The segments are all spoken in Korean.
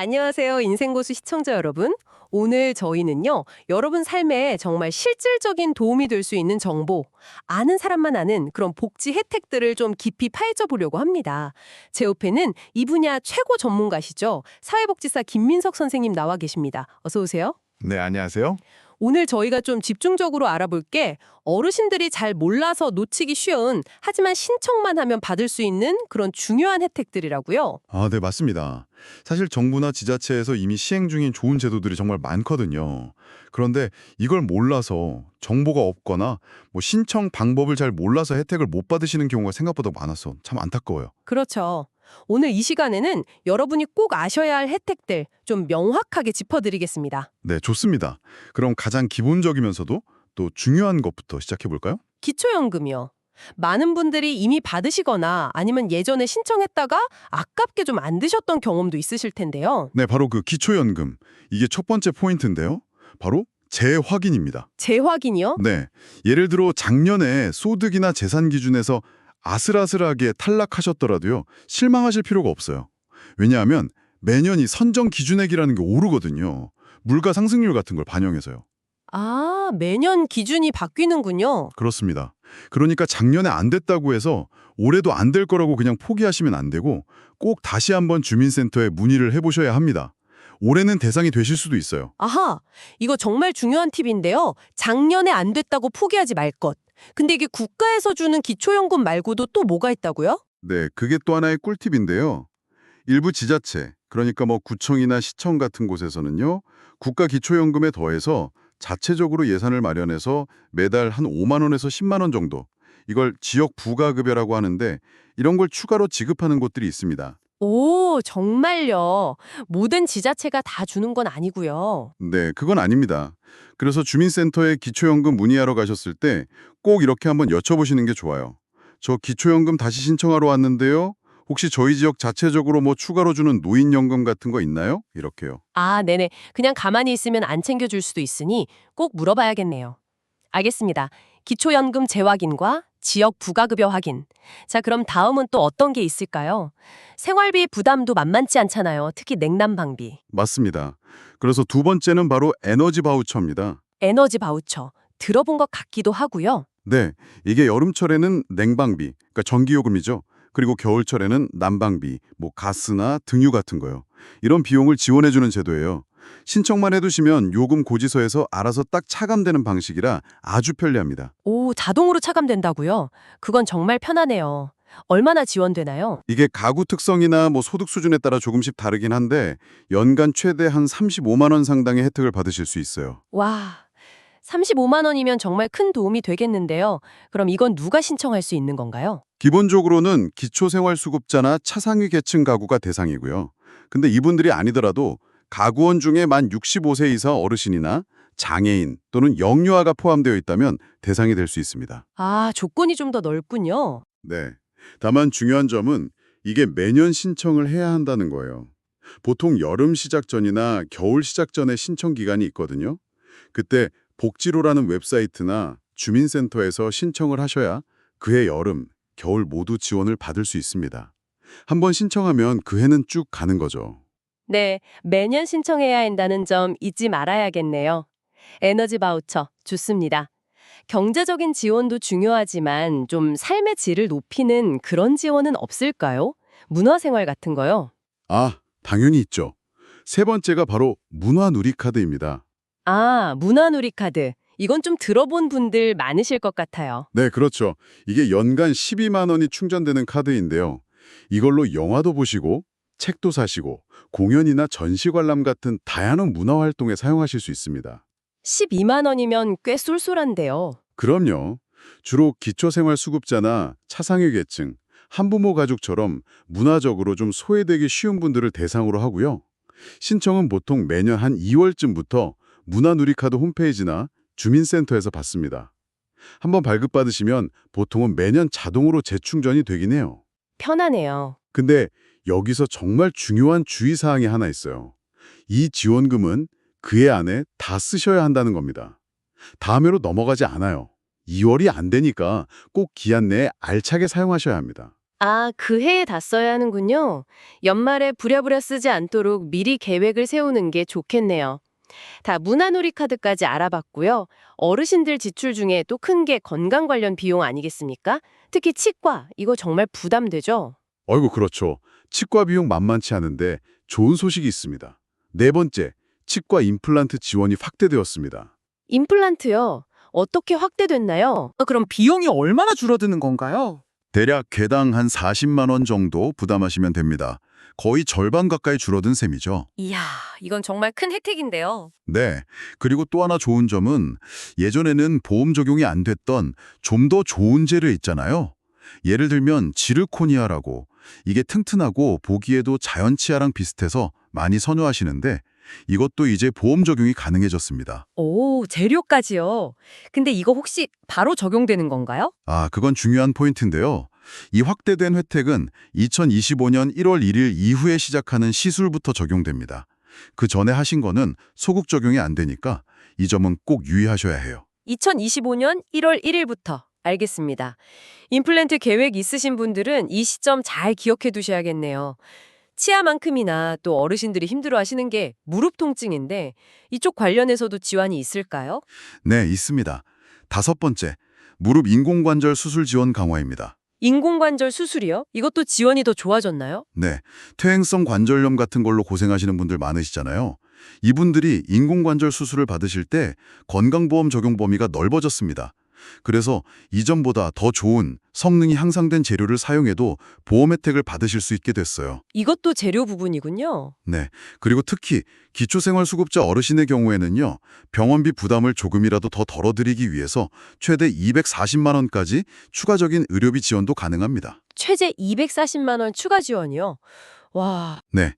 안녕하세요, 인생고수 시청자 여러분. 오늘 저희는요, 여러분 삶에 정말 실질적인 도움이 될 수 있는 정보, 아는 사람만 아는 그런 복지 혜택들을 좀 깊이 파헤쳐 보려고 합니다. 제 옆에는 이 분야 최고 전문가시죠. 사회복지사 김민석 선생님 나와 계십니다. 어서 오세요. 네, 안녕하세요. 오늘 저희가 좀 집중적으로 알아볼 게 어르신들이 잘 몰라서 놓치기 쉬운, 하지만 신청만 하면 받을 수 있는 그런 중요한 혜택들이라고요. 네, 맞습니다. 사실 정부나 지자체에서 이미 시행 중인 좋은 제도들이 정말 많거든요. 그런데 이걸 몰라서 정보가 없거나 신청 방법을 잘 몰라서 혜택을 못 받으시는 경우가 생각보다 많아서 참 안타까워요. 그렇죠. 오늘 이 시간에는 여러분이 꼭 아셔야 할 혜택들 좀 명확하게 짚어드리겠습니다. 네, 좋습니다. 그럼 가장 기본적이면서도 또 중요한 것부터 시작해 볼까요? 기초연금이요. 많은 분들이 이미 받으시거나 아니면 예전에 신청했다가 아깝게 좀 안 드셨던 경험도 있으실 텐데요. 네, 바로 그 기초연금. 이게 첫 번째 포인트인데요. 바로 재확인입니다. 재확인이요? 네, 예를 들어 작년에 소득이나 재산 기준에서 아슬아슬하게 탈락하셨더라도요. 실망하실 필요가 없어요. 왜냐하면 매년 이 선정 기준액이라는 게 오르거든요. 물가 상승률 같은 걸 반영해서요. 아, 매년 기준이 바뀌는군요. 그렇습니다. 그러니까 작년에 안 됐다고 해서 올해도 안 될 거라고 그냥 포기하시면 안 되고 꼭 다시 한번 주민센터에 문의를 해보셔야 합니다. 올해는 대상이 되실 수도 있어요. 아하, 이거 정말 중요한 팁인데요. 작년에 안 됐다고 포기하지 말 것. 근데 이게 국가에서 주는 기초연금 말고도 또 뭐가 있다고요? 네, 그게 또 하나의 꿀팁인데요. 일부 지자체, 그러니까 구청이나 시청 같은 곳에서는요. 국가 기초연금에 더해서 자체적으로 예산을 마련해서 매달 한 5만 원에서 10만 원 정도, 이걸 지역 부가급여라고 하는데 이런 걸 추가로 지급하는 곳들이 있습니다. 오, 정말요. 모든 지자체가 다 주는 건 아니고요. 네, 그건 아닙니다. 그래서 주민센터에 기초연금 문의하러 가셨을 때 꼭 이렇게 한번 여쭤보시는 게 좋아요. 저 기초연금 다시 신청하러 왔는데요. 혹시 저희 지역 자체적으로 추가로 주는 노인연금 같은 거 있나요? 이렇게요. 아, 네네. 그냥 가만히 있으면 안 챙겨줄 수도 있으니 꼭 물어봐야겠네요. 알겠습니다. 기초연금 재확인과 지역 부가급여 확인. 자, 그럼 다음은 또 어떤 게 있을까요? 생활비 부담도 만만치 않잖아요. 특히 냉난방비. 맞습니다. 그래서 두 번째는 바로 에너지 바우처입니다. 에너지 바우처. 들어본 것 같기도 하고요. 네, 이게 여름철에는 냉방비, 그러니까 전기요금이죠. 그리고 겨울철에는 난방비, 가스나 등유 같은 거요. 이런 비용을 지원해주는 제도예요. 신청만 해두시면 요금 고지서에서 알아서 딱 차감되는 방식이라 아주 편리합니다. 오, 자동으로 차감된다고요? 그건 정말 편하네요. 얼마나 지원되나요? 이게 가구 특성이나 소득 수준에 따라 조금씩 다르긴 한데 연간 최대 한 35만 원 상당의 혜택을 받으실 수 있어요. 와, 35만 원이면 정말 큰 도움이 되겠는데요. 그럼 이건 누가 신청할 수 있는 건가요? 기본적으로는 기초생활수급자나 차상위 계층 가구가 대상이고요. 근데 이분들이 아니더라도 가구원 중에 만 65세 이상 어르신이나 장애인 또는 영유아가 포함되어 있다면 대상이 될 수 있습니다. 아, 조건이 좀 더 넓군요. 네. 다만 중요한 점은 이게 매년 신청을 해야 한다는 거예요. 보통 여름 시작 전이나 겨울 시작 전에 신청 기간이 있거든요. 그때 복지로라는 웹사이트나 주민센터에서 신청을 하셔야 그해 여름, 겨울 모두 지원을 받을 수 있습니다. 한번 신청하면 그 해는 쭉 가는 거죠. 네, 매년 신청해야 한다는 점 잊지 말아야겠네요. 에너지 바우처, 좋습니다. 경제적인 지원도 중요하지만 좀 삶의 질을 높이는 그런 지원은 없을까요? 문화생활 같은 거요? 당연히 있죠. 세 번째가 바로 문화누리카드입니다. 아, 문화누리카드. 이건 좀 들어본 분들 많으실 것 같아요. 네, 그렇죠. 이게 연간 12만 원이 충전되는 카드인데요. 이걸로 영화도 보시고, 책도 사시고, 공연이나 전시 관람 같은 다양한 문화활동에 사용하실 수 있습니다. 12만 원이면 꽤 쏠쏠한데요. 그럼요. 주로 기초생활수급자나 차상위 계층, 한부모 가족처럼 문화적으로 좀 소외되기 쉬운 분들을 대상으로 하고요. 신청은 보통 매년 한 2월쯤부터 문화누리카드 홈페이지나 주민센터에서 받습니다. 한번 발급받으시면 보통은 매년 자동으로 재충전이 되긴 해요. 편하네요. 근데 여기서 정말 중요한 주의사항이 하나 있어요. 이 지원금은 그해 안에 다 쓰셔야 한다는 겁니다. 다음 해로 넘어가지 않아요. 2월이 안 되니까 꼭 기한 내에 알차게 사용하셔야 합니다. 아, 그 해에 다 써야 하는군요. 연말에 부랴부랴 쓰지 않도록 미리 계획을 세우는 게 좋겠네요. 다 문화놀이 카드까지 알아봤고요. 어르신들 지출 중에 또 큰 게 건강 관련 비용 아니겠습니까? 특히 치과, 이거 정말 부담되죠? 어이구, 그렇죠. 치과 비용 만만치 않은데 좋은 소식이 있습니다. 네 번째, 치과 임플란트 지원이 확대되었습니다. 임플란트요. 어떻게 확대됐나요? 그럼 비용이 얼마나 줄어드는 건가요? 대략 개당 한 40만 원 정도 부담하시면 됩니다. 거의 절반 가까이 줄어든 셈이죠. 이야, 이건 정말 큰 혜택인데요. 네. 그리고 또 하나 좋은 점은 예전에는 보험 적용이 안 됐던 좀 더 좋은 재료 있잖아요. 예를 들면 지르코니아라고, 이게 튼튼하고 보기에도 자연 치아랑 비슷해서 많이 선호하시는데 이것도 이제 보험 적용이 가능해졌습니다. 오, 재료까지요. 근데 이거 혹시 바로 적용되는 건가요? 아, 그건 중요한 포인트인데요. 이 확대된 혜택은 2025년 1월 1일 이후에 시작하는 시술부터 적용됩니다. 그 전에 하신 거는 소극 적용이 안 되니까 이 점은 꼭 유의하셔야 해요. 2025년 1월 1일부터. 알겠습니다. 임플란트 계획 있으신 분들은 이 시점 잘 기억해 두셔야겠네요. 치아만큼이나 또 어르신들이 힘들어하시는 게 무릎 통증인데 이쪽 관련해서도 지원이 있을까요? 네, 있습니다. 다섯 번째, 무릎 인공관절 수술 지원 강화입니다. 인공관절 수술이요? 이것도 지원이 더 좋아졌나요? 네, 퇴행성 관절염 같은 걸로 고생하시는 분들 많으시잖아요. 이분들이 인공관절 수술을 받으실 때 건강보험 적용 범위가 넓어졌습니다. 그래서 이전보다 더 좋은 성능이 향상된 재료를 사용해도 보험 혜택을 받으실 수 있게 됐어요. 이것도 재료 부분이군요. 네, 그리고 특히 기초생활수급자 어르신의 경우에는요, 병원비 부담을 조금이라도 더 덜어드리기 위해서 최대 240만 원까지 추가적인 의료비 지원도 가능합니다. 최대 240만 원 추가 지원이요? 와, 네,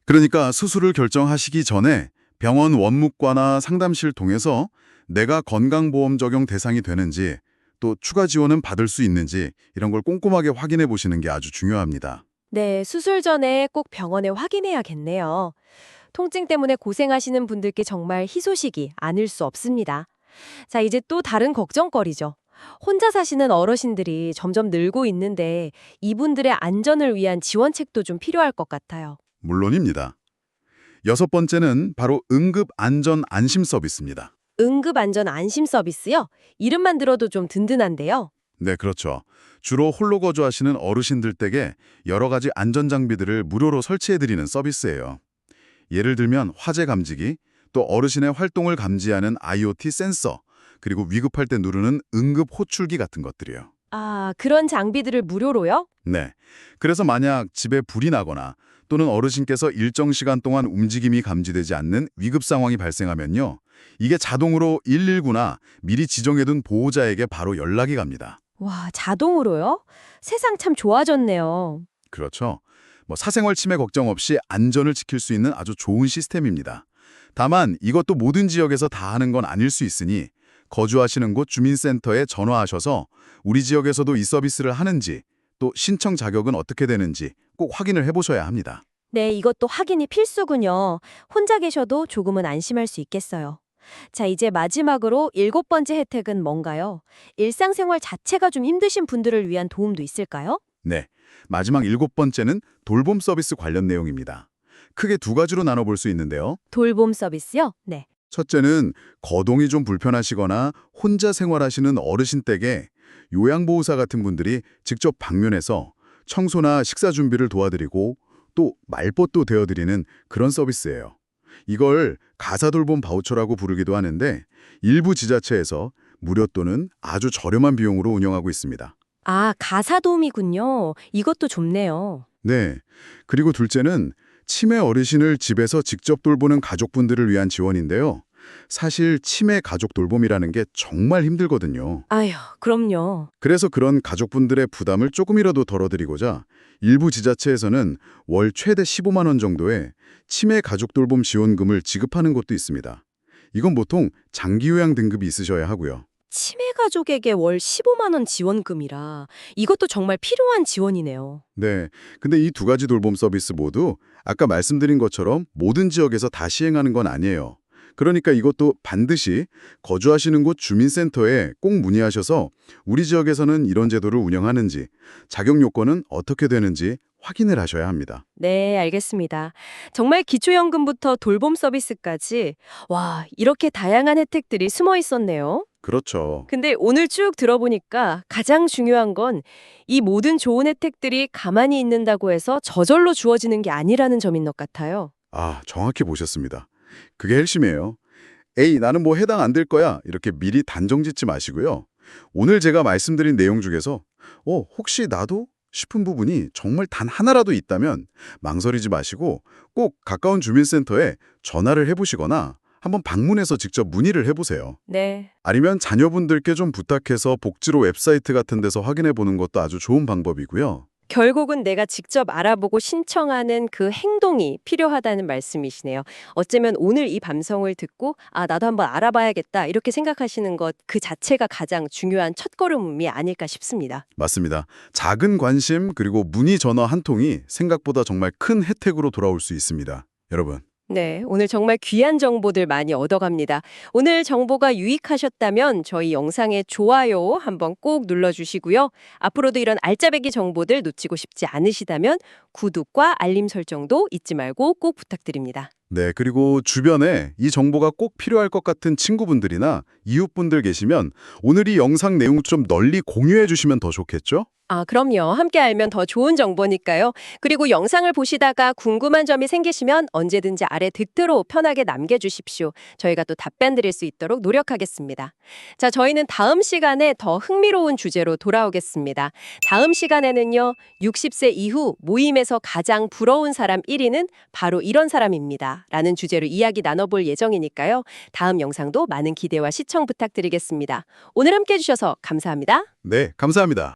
그러니까 수술을 결정하시기 전에 병원 원무과나 상담실 통해서 내가 건강보험 적용 대상이 되는지, 또 추가 지원은 받을 수 있는지 이런 걸 꼼꼼하게 확인해 보시는 게 아주 중요합니다. 네, 수술 전에 꼭 병원에 확인해야겠네요. 통증 때문에 고생하시는 분들께 정말 희소식이 아닐 수 없습니다. 자, 이제 또 다른 걱정거리죠. 혼자 사시는 어르신들이 점점 늘고 있는데 이분들의 안전을 위한 지원책도 좀 필요할 것 같아요. 물론입니다. 여섯 번째는 바로 응급안전-안심 서비스입니다. 응급안전 안심 서비스요? 이름만 들어도 좀 든든한데요. 네, 그렇죠. 주로 홀로 거주하시는 어르신들 댁에 여러 가지 안전장비들을 무료로 설치해드리는 서비스예요. 예를 들면 화재 감지기, 또 어르신의 활동을 감지하는 IoT 센서, 그리고 위급할 때 누르는 응급 호출기 같은 것들이요. 아, 그런 장비들을 무료로요? 네. 그래서 만약 집에 불이 나거나 또는 어르신께서 일정 시간 동안 움직임이 감지되지 않는 위급 상황이 발생하면요, 이게 자동으로 119나 미리 지정해둔 보호자에게 바로 연락이 갑니다. 와, 자동으로요? 세상 참 좋아졌네요. 그렇죠. 사생활 침해 걱정 없이 안전을 지킬 수 있는 아주 좋은 시스템입니다. 다만 이것도 모든 지역에서 다 하는 건 아닐 수 있으니 거주하시는 곳 주민센터에 전화하셔서 우리 지역에서도 이 서비스를 하는지, 또 신청 자격은 어떻게 되는지 꼭 확인을 해보셔야 합니다. 네, 이것도 확인이 필수군요. 혼자 계셔도 조금은 안심할 수 있겠어요. 자, 이제 마지막으로 7번째 혜택은 뭔가요? 일상생활 자체가 좀 힘드신 분들을 위한 도움도 있을까요? 네, 마지막 7번째는 돌봄 서비스 관련 내용입니다. 크게 두 가지로 나눠볼 수 있는데요. 돌봄 서비스요? 네. 첫째는 거동이 좀 불편하시거나 혼자 생활하시는 어르신 댁에 요양보호사 같은 분들이 직접 방문해서 청소나 식사 준비를 도와드리고 또 말벗도 되어드리는 그런 서비스예요. 이걸 가사돌봄 바우처라고 부르기도 하는데 일부 지자체에서 무료 또는 아주 저렴한 비용으로 운영하고 있습니다. 아, 가사도우미군요. 이것도 좋네요. 네. 그리고 둘째는 치매 어르신을 집에서 직접 돌보는 가족분들을 위한 지원인데요. 사실 치매 가족 돌봄이라는 게 정말 힘들거든요. 아휴, 그럼요. 그래서 그런 가족분들의 부담을 조금이라도 덜어드리고자 일부 지자체에서는 월 최대 15만 원 정도의 치매 가족 돌봄 지원금을 지급하는 곳도 있습니다. 이건 보통 장기 요양 등급이 있으셔야 하고요. 치매 가족에게 월 15만 원 지원금이라 이것도 정말 필요한 지원이네요. 네, 근데 이 두 가지 돌봄 서비스 모두 아까 말씀드린 것처럼 모든 지역에서 다 시행하는 건 아니에요. 그러니까 이것도 반드시 거주하시는 곳 주민센터에 꼭 문의하셔서 우리 지역에서는 이런 제도를 운영하는지, 자격 요건은 어떻게 되는지 확인을 하셔야 합니다. 네, 알겠습니다. 정말 기초연금부터 돌봄 서비스까지 와, 이렇게 다양한 혜택들이 숨어 있었네요. 그렇죠. 근데 오늘 쭉 들어보니까 가장 중요한 건 이 모든 좋은 혜택들이 가만히 있는다고 해서 저절로 주어지는 게 아니라는 점인 것 같아요. 아, 정확히 보셨습니다. 그게 핵심이에요. 에이, 나는 뭐 해당 안 될 거야. 이렇게 미리 단정 짓지 마시고요. 오늘 제가 말씀드린 내용 중에서 혹시 나도? 싶은 부분이 정말 단 하나라도 있다면 망설이지 마시고 꼭 가까운 주민센터에 전화를 해보시거나 한번 방문해서 직접 문의를 해보세요. 네. 아니면 자녀분들께 좀 부탁해서 복지로 웹사이트 같은 데서 확인해 보는 것도 아주 좋은 방법이고요. 결국은 내가 직접 알아보고 신청하는 그 행동이 필요하다는 말씀이시네요. 어쩌면 오늘 이 감성을 듣고 아, 나도 한번 알아봐야겠다 이렇게 생각하시는 것 그 자체가 가장 중요한 첫걸음이 아닐까 싶습니다. 맞습니다. 작은 관심 그리고 문의 전화 한 통이 생각보다 정말 큰 혜택으로 돌아올 수 있습니다. 여러분. 네, 오늘 정말 귀한 정보들 많이 얻어갑니다. 오늘 정보가 유익하셨다면 저희 영상에 좋아요 한번 꼭 눌러주시고요. 앞으로도 이런 알짜배기 정보들 놓치고 싶지 않으시다면 구독과 알림 설정도 잊지 말고 꼭 부탁드립니다. 네, 그리고 주변에 이 정보가 꼭 필요할 것 같은 친구분들이나 이웃분들 계시면 오늘 이 영상 내용 좀 널리 공유해 주시면 더 좋겠죠? 아, 그럼요. 함께 알면 더 좋은 정보니까요. 그리고 영상을 보시다가 궁금한 점이 생기시면 언제든지 아래 댓글로 편하게 남겨주십시오. 저희가 또 답변 드릴 수 있도록 노력하겠습니다. 자, 저희는 다음 시간에 더 흥미로운 주제로 돌아오겠습니다. 다음 시간에는요, 60세 이후 모임에서 가장 부러운 사람 1위는 바로 이런 사람입니다. 라는 주제로 이야기 나눠볼 예정이니까요. 다음 영상도 많은 기대와 시청 부탁드리겠습니다. 오늘 함께 해주셔서 감사합니다. 네, 감사합니다.